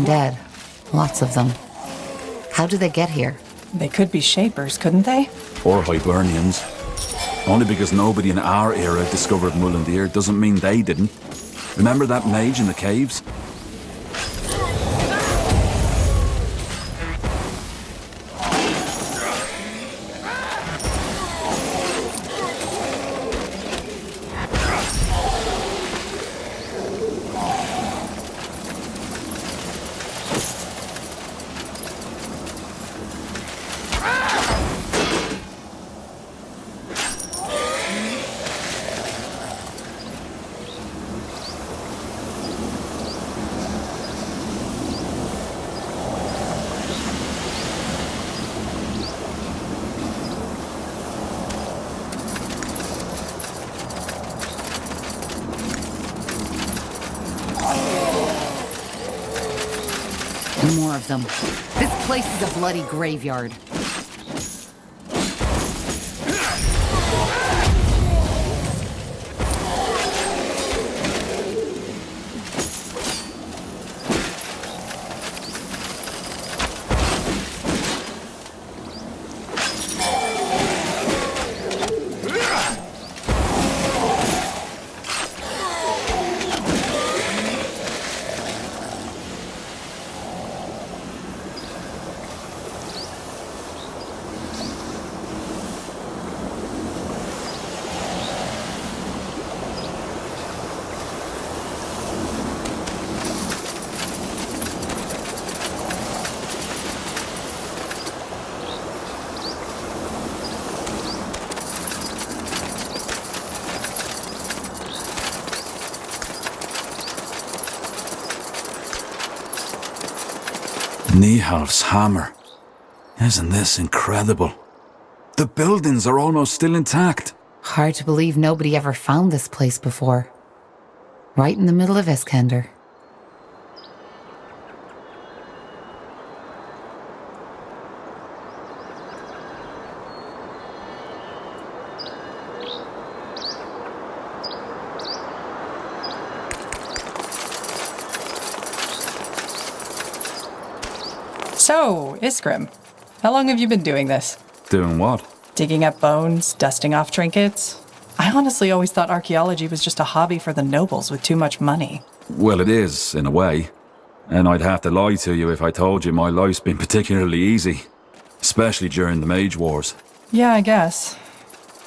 undead. Lots of them. How do they get here? They could be Shapers, couldn't they? Or Hibernians. Only because nobody in our era discovered Mullendeer doesn't mean they didn't. Remember that mage in the caves? More of them. This place is a bloody graveyard. Nihalf's hammer. Isn't this incredible? The buildings are almost still intact. Hard to believe nobody ever found this place before. Right in the middle of Iskander. So, Iskrim, how long have you been doing this? Doing what? Digging up bones, dusting off trinkets? I honestly always thought archaeology was just a hobby for the nobles with too much money. Well, it is, in a way. And I'd have to lie to you if I told you my life's been particularly easy. Especially during the Mage Wars. Yeah, I guess.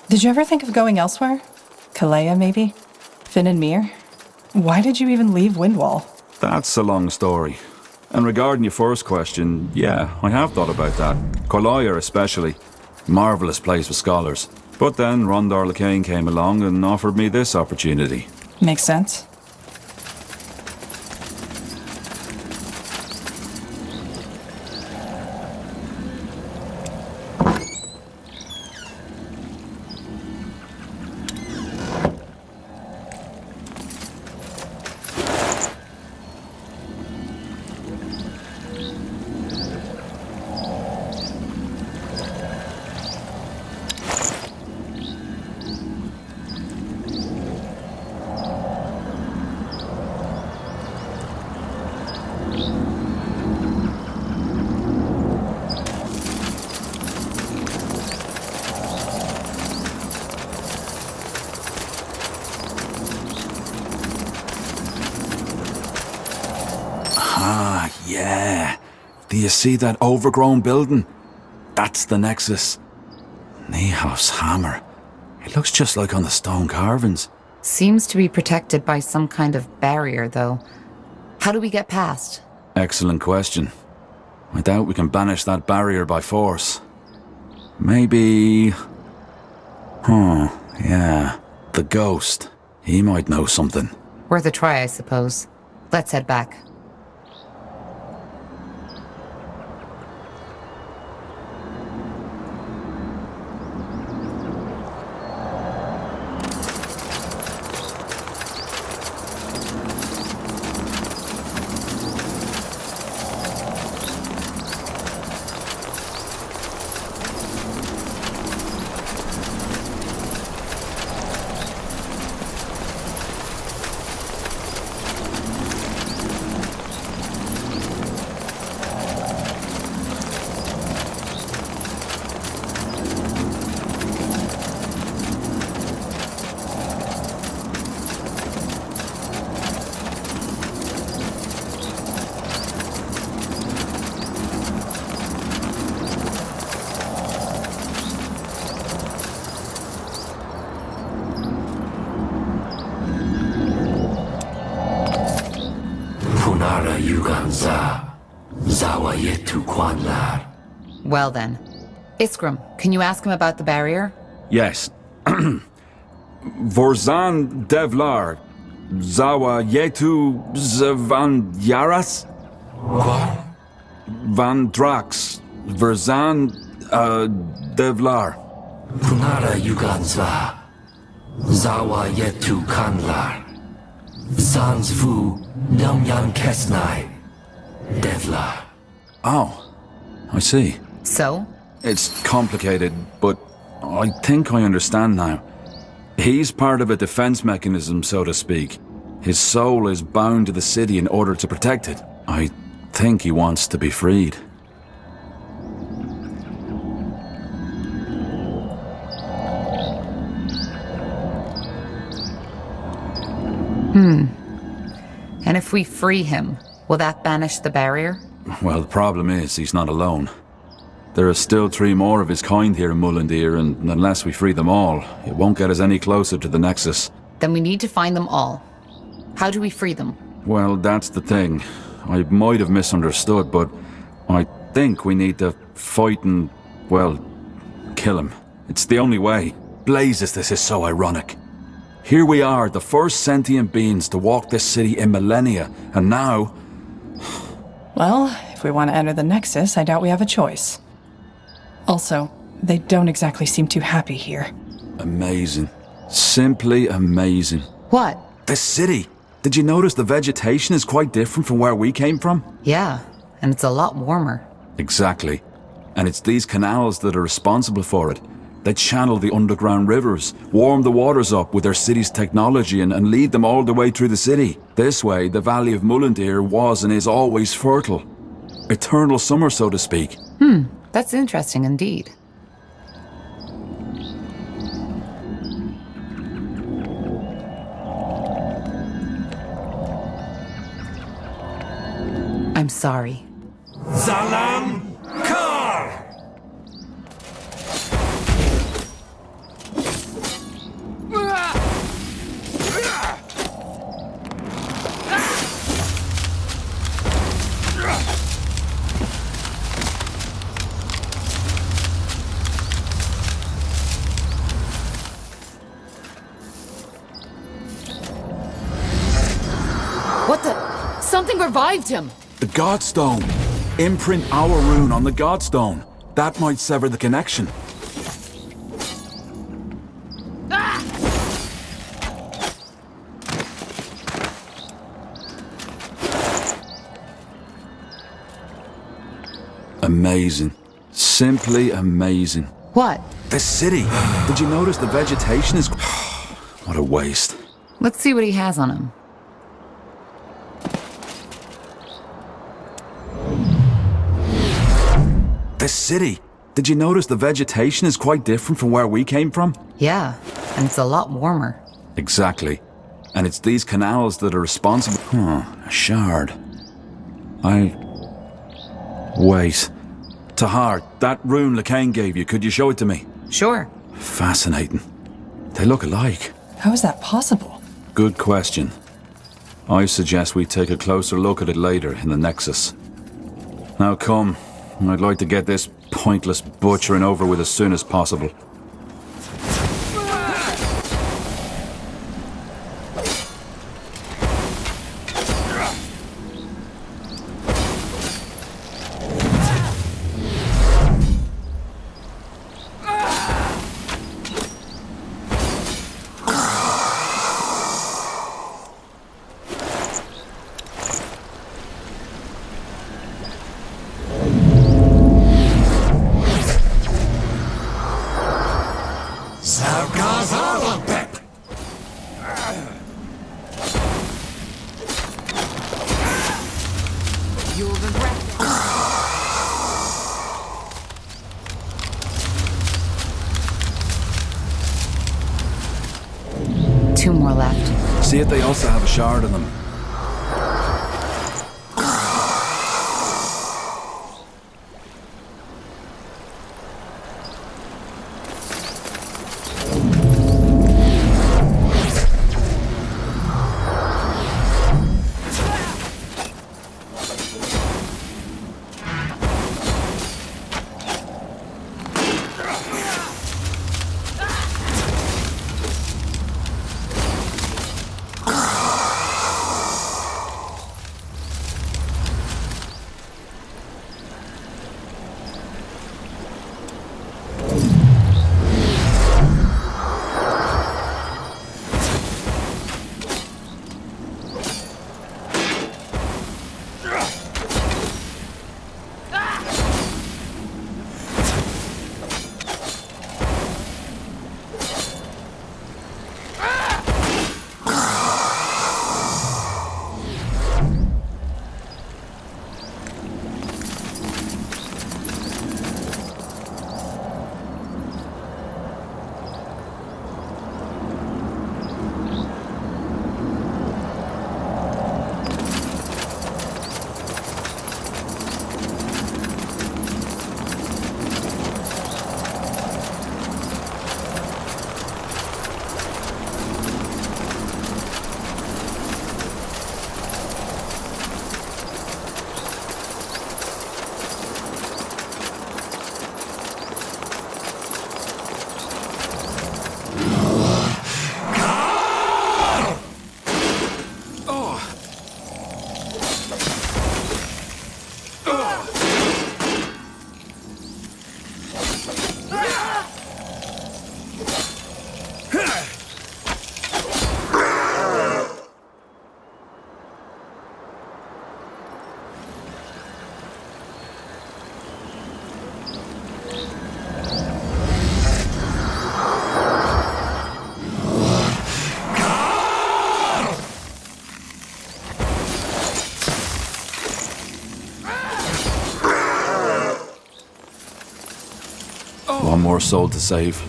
Did you ever think of going elsewhere? Kalea, maybe? Finn and Mir? Why did you even leave Windwall? That's a long story. And regarding your first question, yeah, I have thought about that. Collier especially. Marvellous place for scholars. But then Rondar Lacane came along and offered me this opportunity. Makes sense. Ah, yeah. Do you see that overgrown building? That's the Nexus. Nihalf's hammer. It looks just like on the stone carvings. Seems to be protected by some kind of barrier, though. How do we get past? Excellent question. I doubt we can banish that barrier by force. Maybe... yeah. The Ghost. He might know something. Worth a try, I suppose. Let's head back. Well then. Iskrim, can you ask him about the barrier? Yes. Vorzan Devlar. Zawa Yetu Zvan Yaras? What? Van Drax. Verzan Devlar. Punara Yuganzva. Zawa Yetu Kanlar. Zanzvu Namyan Kesnai. Devlar. Oh, I see. So? It's complicated, but I think I understand now. He's part of a defense mechanism, so to speak. His soul is bound to the city in order to protect it. I think he wants to be freed. And if we free him, will that banish the barrier? Well, the problem is he's not alone. There are still 3 more of his kind here in Mullindir, and unless we free them all, it won't get us any closer to the Nexus. Then we need to find them all. How do we free them? Well, that's the thing. I might have misunderstood, but I think we need to fight and, well, kill him. It's the only way. Blazes, this is so ironic. Here we are, the first sentient beings to walk this city in millennia, and now... Well, if we want to enter the Nexus, I doubt we have a choice. Also, they don't exactly seem too happy here. Amazing. Simply amazing. What? This city! Did you notice the vegetation is quite different from where we came from? Yeah, and it's a lot warmer. Exactly. And it's these canals that are responsible for it. They channel the underground rivers, warm the waters up with their city's technology and lead them all the way through the city. This way, the Valley of Mullindir was and is always fertile. Eternal summer, so to speak. That's interesting indeed. I'm sorry. Salam Kar! What the? Something revived him! The Godstone! Imprint our rune on the Godstone. That might sever the connection. Amazing. Simply amazing. What? This city! Did you notice the vegetation is... What a waste. Let's see what he has on him. This city! Did you notice the vegetation is quite different from where we came from? Yeah, and it's a lot warmer. Exactly. And it's these canals that are responsible... a shard. Wait. Tahar, that rune Lacane gave you, could you show it to me? Sure. Fascinating. They look alike. How is that possible? Good question. I suggest we take a closer look at it later in the Nexus. Now come. I'd like to get this pointless butchering over with as soon as possible. You'll regret it. 2 more left. See if they also have a shard in them. One more soul to save.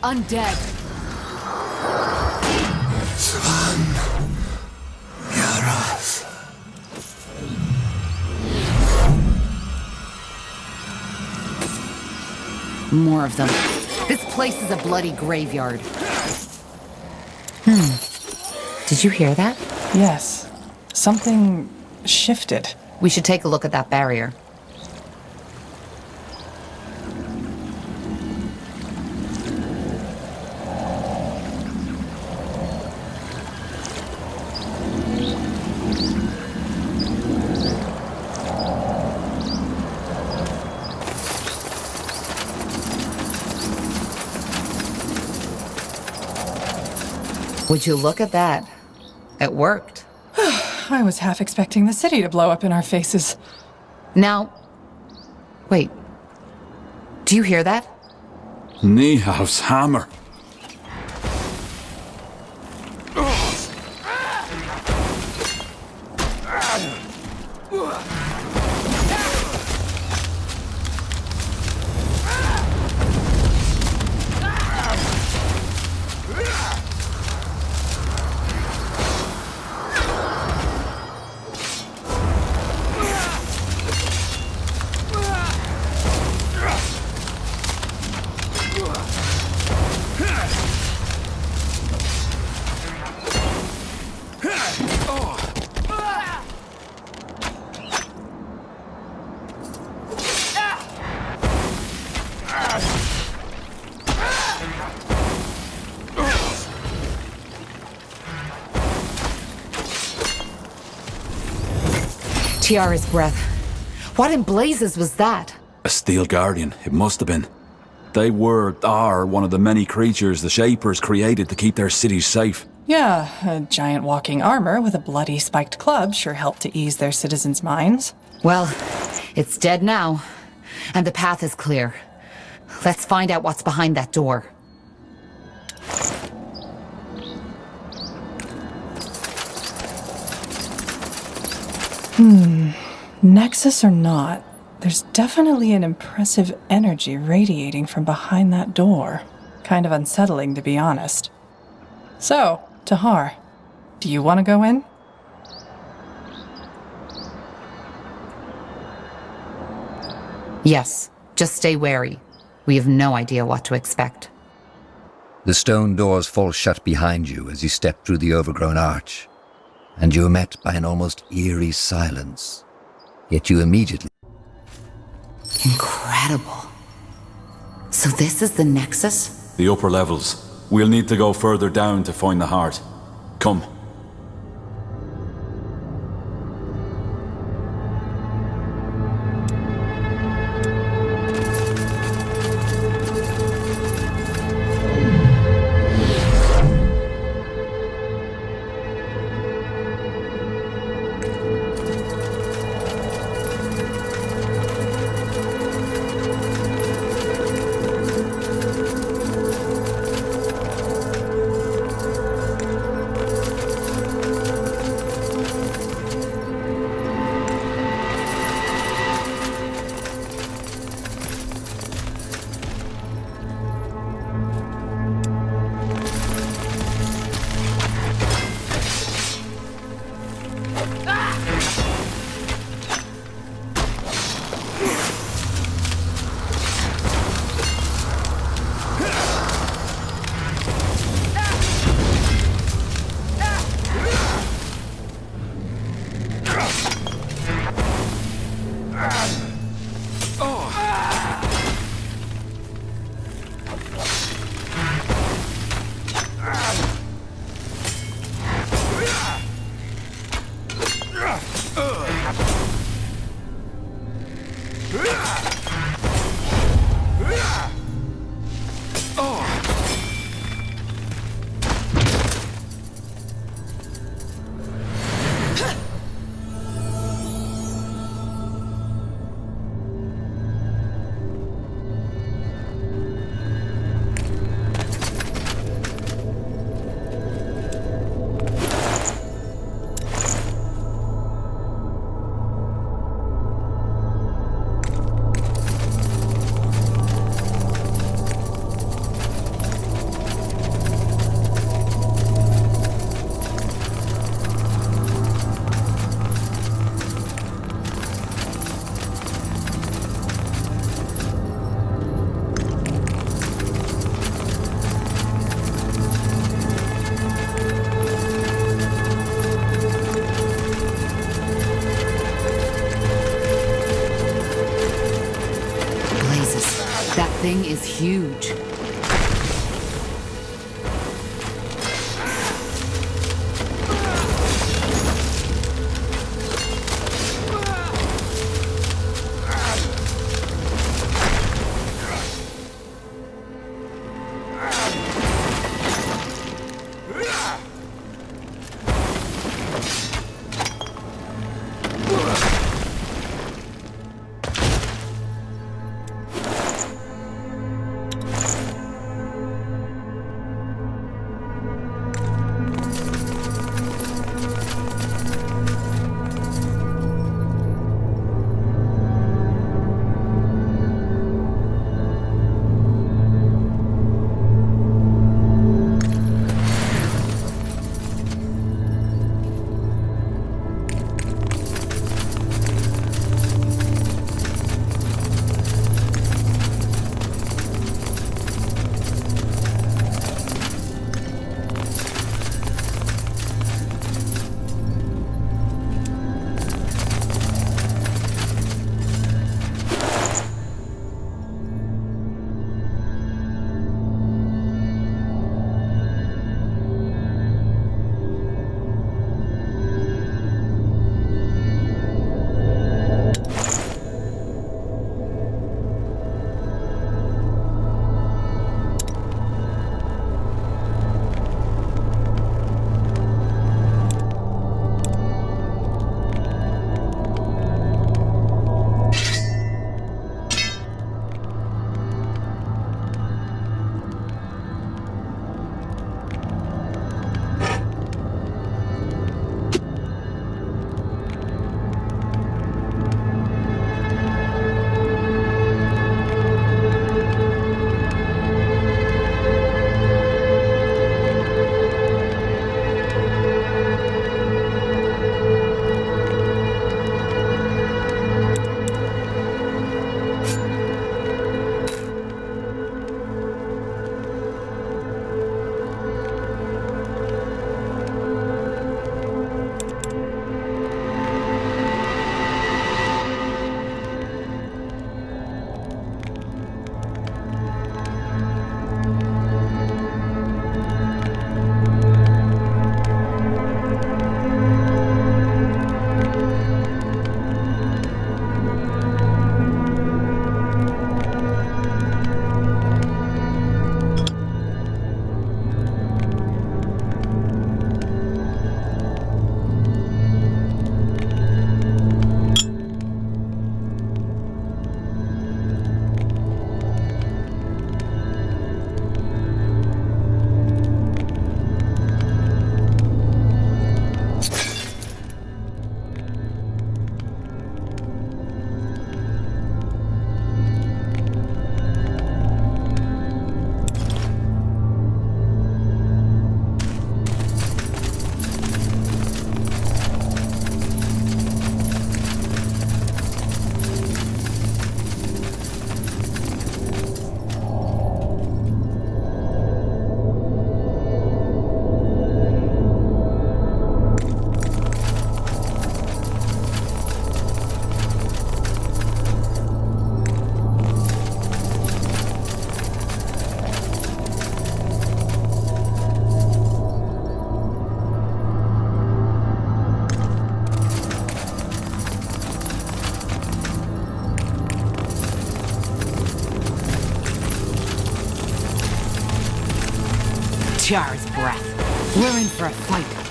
Undead. More of them. This place is a bloody graveyard. Did you hear that? Yes. Something shifted. We should take a look at that barrier. Would you look at that? It worked. I was half expecting the city to blow up in our faces. Now, wait. Do you hear that? Nihav's hammer. Tiara's breath. What in blazes was that? A steel guardian, it must have been. They are one of the many creatures the Shapers created to keep their cities safe. Yeah, a giant walking armor with a bloody spiked club sure helped to ease their citizens' minds. Well, it's dead now, and the path is clear. Let's find out what's behind that door. Nexus or not, there's definitely an impressive energy radiating from behind that door. Kind of unsettling, to be honest. So, Tahar, do you want to go in? Yes, just stay wary. We have no idea what to expect. The stone doors fall shut behind you as you step through the overgrown arch, and you are met by an almost eerie silence. Yet you immediately... Incredible. So this is the Nexus? The upper levels. We'll need to go further down to find the heart. Come. thing is huge. Jar's breath. We're in for a fight.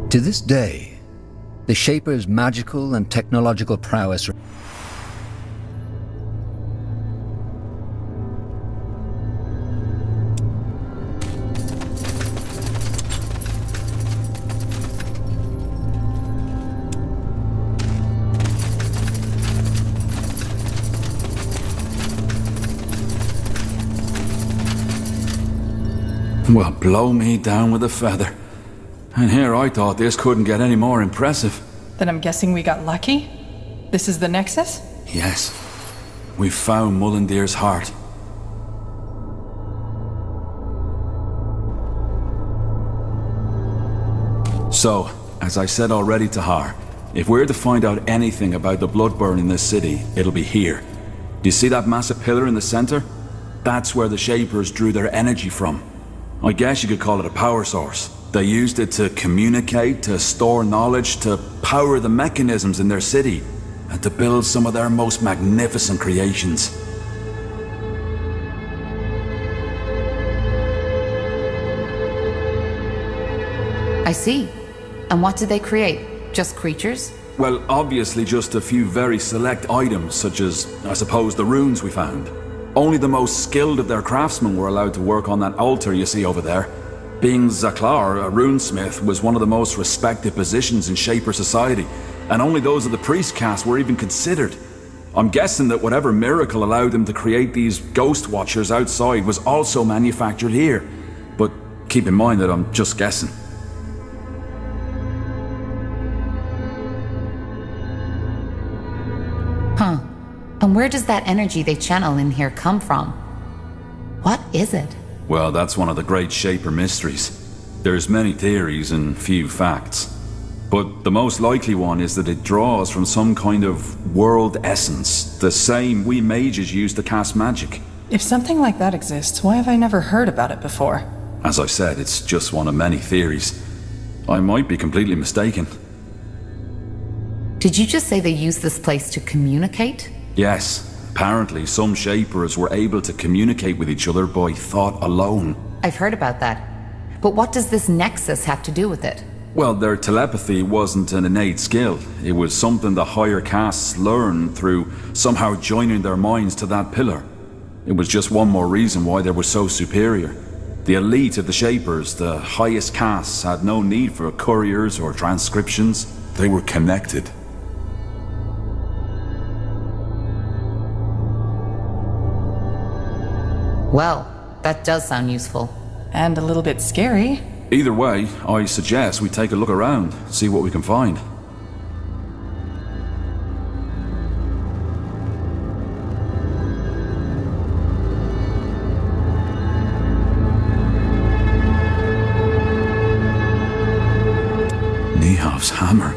To this day, the Shaper's magical and technological prowess Well, blow me down with a feather. And here I thought this couldn't get any more impressive. Then I'm guessing we got lucky? This is the Nexus? Yes, we've found Mullendeer's heart. So, as I said already to Har, if we're to find out anything about the Bloodburn in this city, it'll be here. Do you see that massive pillar in the center? That's where the Shapers drew their energy from. I guess you could call it a power source. They used it to communicate, to store knowledge, to power the mechanisms in their city, and to build some of their most magnificent creations. I see. And what did they create? Just creatures? Well, obviously just a few very select items, such as, I suppose, the runes we found. Only the most skilled of their craftsmen were allowed to work on that altar you see over there. Being Zaklar, a runesmith, was one of the most respected positions in Shaper society, and only those of the priest caste were even considered. I'm guessing that whatever miracle allowed them to create these ghost watchers outside was also manufactured here. But keep in mind that I'm just guessing. Huh. And where does that energy they channel in here come from? What is it? Well, that's one of the great Shaper mysteries. There's many theories and few facts. But the most likely one is that it draws from some kind of world essence, the same we mages use to cast magic. If something like that exists, why have I never heard about it before? As I said, it's just one of many theories. I might be completely mistaken. Did you just say they use this place to communicate? Yes. Apparently, some Shapers were able to communicate with each other by thought alone. I've heard about that. But what does this Nexus have to do with it? Well, their telepathy wasn't an innate skill. It was something the higher castes learned through somehow joining their minds to that pillar. It was just one more reason why they were so superior. The elite of the Shapers, the highest castes, had no need for couriers or transcriptions. They were connected. Well, that does sound useful. And a little bit scary. Either way, I suggest we take a look around, see what we can find. Nihav's hammer.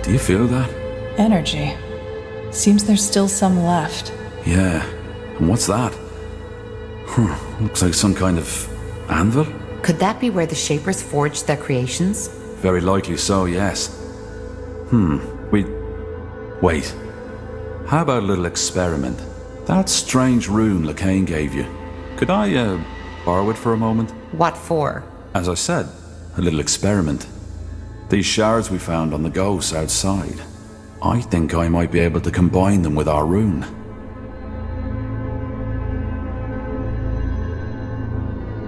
Do you feel that? Energy. Seems there's still some left. Yeah. And what's that? Looks like some kind of anvil? Could that be where the Shapers forged their creations? Very likely so, yes. Wait. How about a little experiment? That strange rune Lacane gave you. Could I, borrow it for a moment? What for? As I said, a little experiment. These shards we found on the ghosts outside. I think I might be able to combine them with our rune.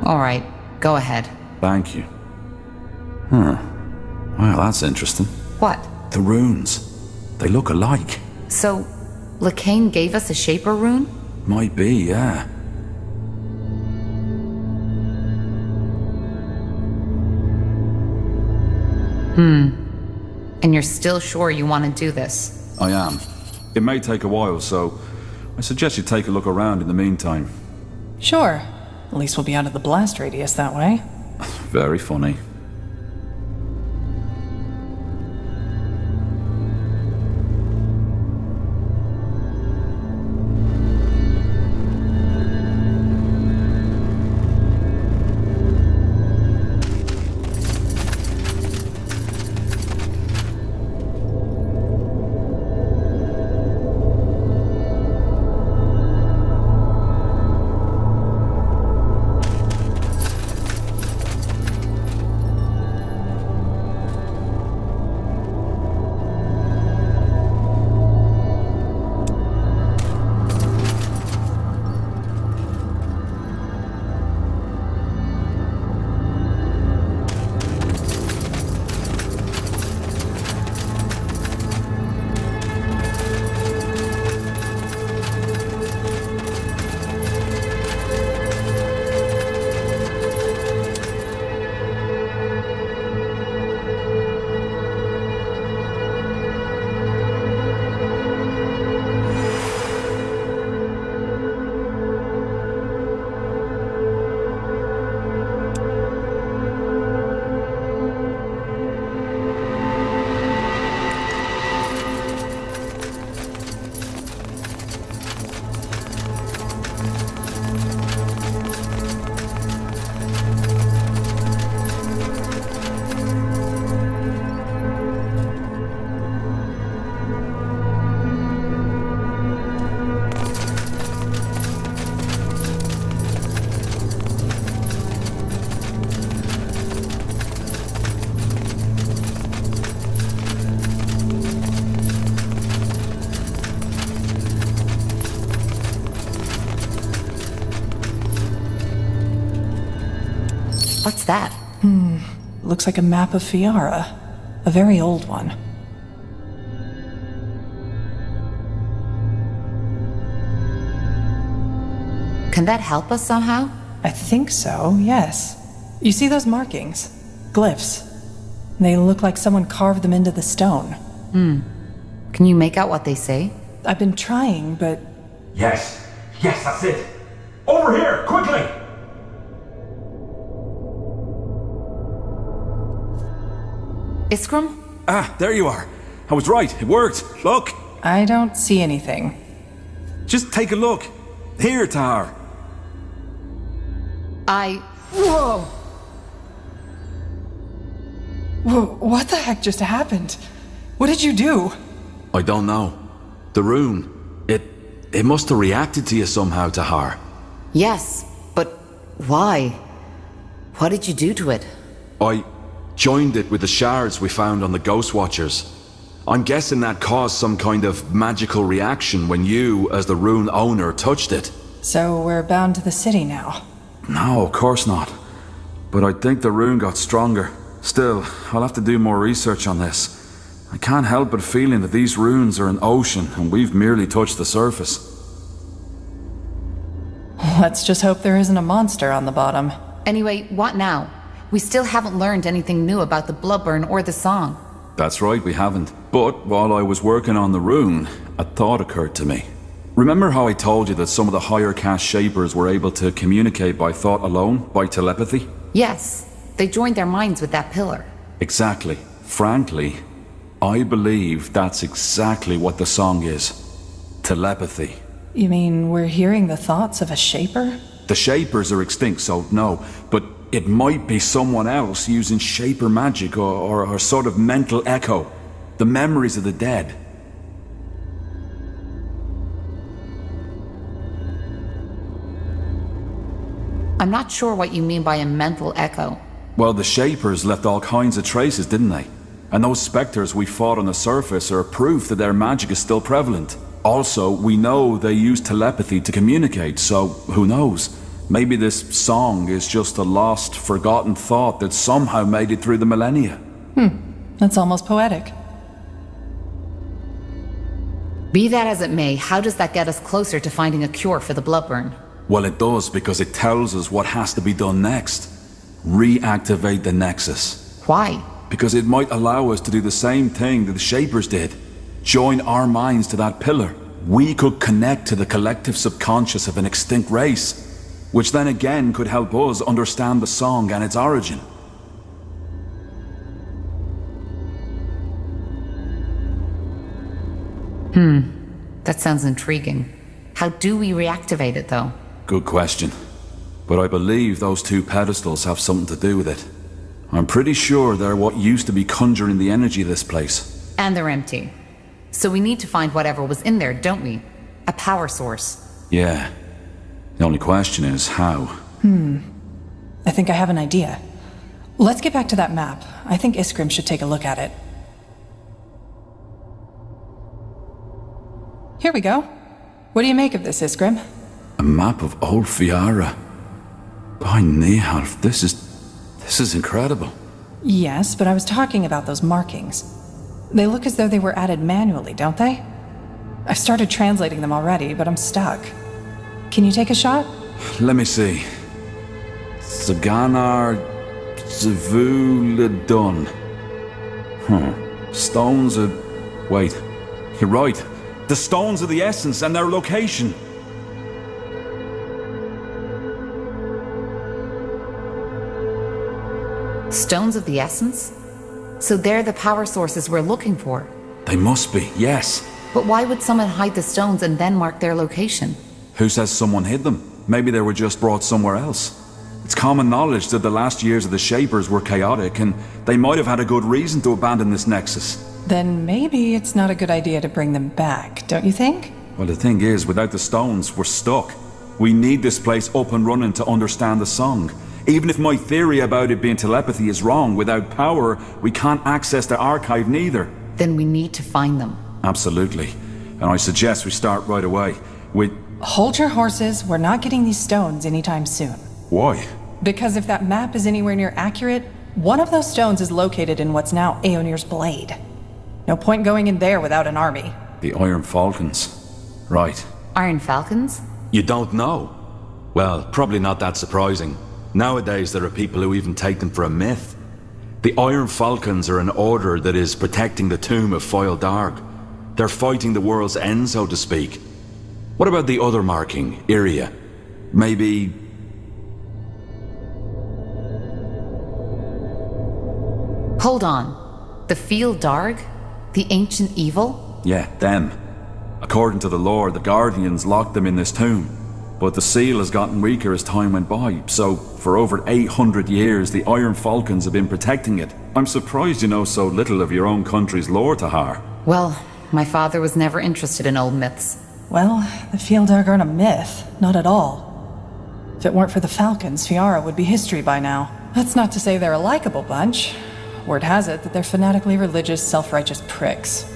All right, go ahead. Thank you. Well, that's interesting. What? The runes. They look alike. So, Lacane gave us a Shaper rune? Might be, yeah. And you're still sure you want to do this? I am. It may take a while, so I suggest you take a look around in the meantime. Sure. At least we'll be out of the blast radius that way. Very funny. What's that? Looks like a map of Fiara. A very old one. Can that help us somehow? I think so, yes. You see those markings? Glyphs. They look like someone carved them into the stone. Can you make out what they say? I've been trying, but... Yes, that's it. Over here, quickly! Iskram? Ah, there you are. I was right. It worked. Look. I don't see anything. Just take a look. Here, Tahar. Whoa! Whoa, what the heck just happened? What did you do? I don't know. The rune. It must have reacted to you somehow, Tahar. Yes, but why? What did you do to it? I joined it with the shards we found on the Ghost Watchers. I'm guessing that caused some kind of magical reaction when you, as the rune owner, touched it. So we're bound to the city now. No, of course not. But I think the rune got stronger. Still, I'll have to do more research on this. I can't help but feeling that these runes are an ocean and we've merely touched the surface. Let's just hope there isn't a monster on the bottom. Anyway, what now? We still haven't learned anything new about the Bloodburn or the song. That's right, we haven't. But while I was working on the rune, a thought occurred to me. Remember how I told you that some of the higher caste shapers were able to communicate by thought alone, by telepathy? Yes, they joined their minds with that pillar. Exactly. Frankly, I believe that's exactly what the song is. Telepathy. You mean we're hearing the thoughts of a shaper? The shapers are extinct, so no. But it might be someone else using shaper magic or sort of mental echo. The memories of the dead. I'm not sure what you mean by a mental echo. Well, the shapers left all kinds of traces, didn't they? And those specters we fought on the surface are proof that their magic is still prevalent. Also, we know they use telepathy to communicate, so who knows? Maybe this song is just a lost, forgotten thought that somehow made it through the millennia. That's almost poetic. Be that as it may, how does that get us closer to finding a cure for the Bloodburn? Well, it does because it tells us what has to be done next. Reactivate the Nexus. Why? Because it might allow us to do the same thing that the Shapers did. Join our minds to that pillar. We could connect to the collective subconscious of an extinct race, which then again could help us understand the song and its origin. That sounds intriguing. How do we reactivate it, though? Good question. But I believe those two pedestals have something to do with it. I'm pretty sure they're what used to be conjuring the energy of this place. And they're empty. So we need to find whatever was in there, don't we? A power source. Yeah. The only question is how. I think I have an idea. Let's get back to that map. I think Iskrim should take a look at it. Here we go. What do you make of this, Iskrim? A map of old Fiara. By Nehalf, this is incredible. Yes, but I was talking about those markings. They look as though they were added manually, don't they? I've started translating them already, but I'm stuck. Can you take a shot? Let me see. Saganar Zavuladun. Stones of... Wait. You're right. The stones of the essence and their location. Stones of the essence? So they're the power sources we're looking for. They must be, yes. But why would someone hide the stones and then mark their location? Who says someone hid them? Maybe they were just brought somewhere else. It's common knowledge that the last years of the Shapers were chaotic, and they might have had a good reason to abandon this nexus. Then maybe it's not a good idea to bring them back, don't you think? Well, the thing is, without the stones, we're stuck. We need this place up and running to understand the song. Even if my theory about it being telepathy is wrong, without power, we can't access the archive neither. Then we need to find them. Absolutely. And I suggest we start right away with... Hold your horses. We're not getting these stones anytime soon. Why? Because if that map is anywhere near accurate, one of those stones is located in what's now Aeonir's Blade. No point going in there without an army. The Iron Falcons. Right. Iron Falcons? You don't know? Well, probably not that surprising. Nowadays there are people who even take them for a myth. The Iron Falcons are an order that is protecting the tomb of Foil Darg. They're fighting the world's end, so to speak. What about the other marking, Iria? Maybe... Hold on. The Field Darg? The ancient evil? Yeah, them. According to the lore, the Guardians locked them in this tomb. But the seal has gotten weaker as time went by, so for over 800 years the Iron Falcons have been protecting it. I'm surprised you know so little of your own country's lore, Tahar. Well, my father was never interested in old myths. Well, the Fieldarg aren't a myth. Not at all. If it weren't for the Falcons, Fiara would be history by now. That's not to say they're a likable bunch. Word has it that they're fanatically religious, self-righteous pricks.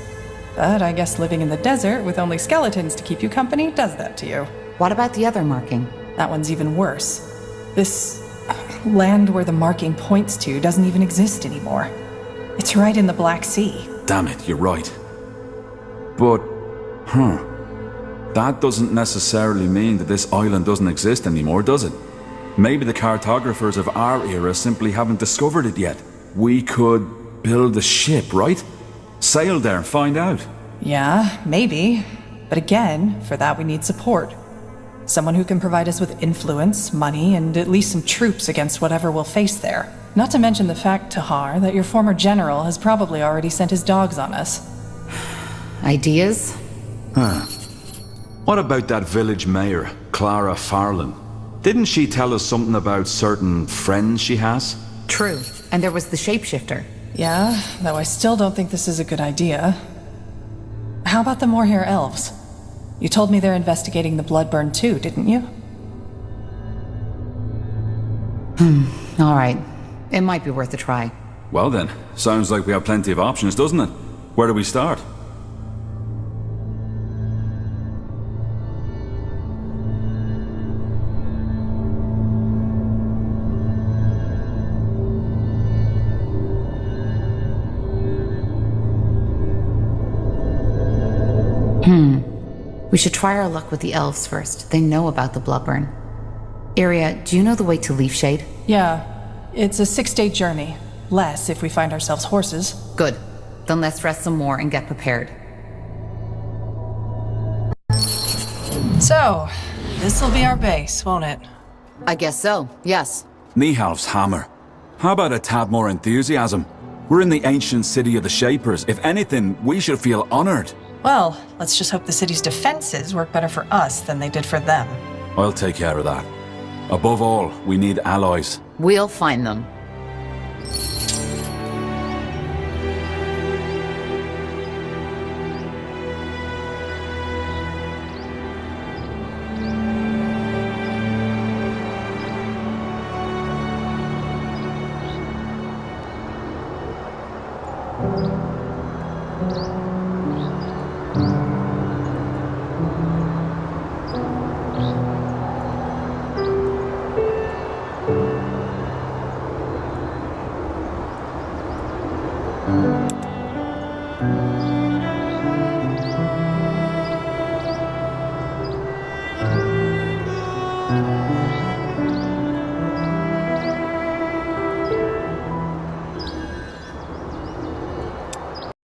But I guess living in the desert with only skeletons to keep you company does that to you. What about the other marking? That one's even worse. This land where the marking points to doesn't even exist anymore. It's right in the Black Sea. Damn it, you're right. But, that doesn't necessarily mean that this island doesn't exist anymore, does it? Maybe the cartographers of our era simply haven't discovered it yet. We could build a ship, right? Sail there and find out. Yeah, maybe. But again, for that we need support. Someone who can provide us with influence, money, and at least some troops against whatever we'll face there. Not to mention the fact, Tahar, that your former general has probably already sent his dogs on us. Ideas? What about that village mayor, Clara Farland? Didn't she tell us something about certain friends she has? True. And there was the shapeshifter. Yeah, though I still don't think this is a good idea. How about the Moorhair elves? You told me they're investigating the Bloodburn too, didn't you? All right. It might be worth a try. Well then, sounds like we have plenty of options, doesn't it? Where do we start? We should try our luck with the elves first. They know about the Bloodburn. Iria, do you know the way to Leafshade? Yeah. It's a 6-day journey. Less if we find ourselves horses. Good. Then let's rest some more and get prepared. So, this'll be our base, won't it? I guess so, yes. Nihalf's hammer. How about a tad more enthusiasm? We're in the ancient city of the Shapers. If anything, we should feel honored. Well, let's just hope the city's defenses work better for us than they did for them. I'll take care of that. Above all, we need allies. We'll find them.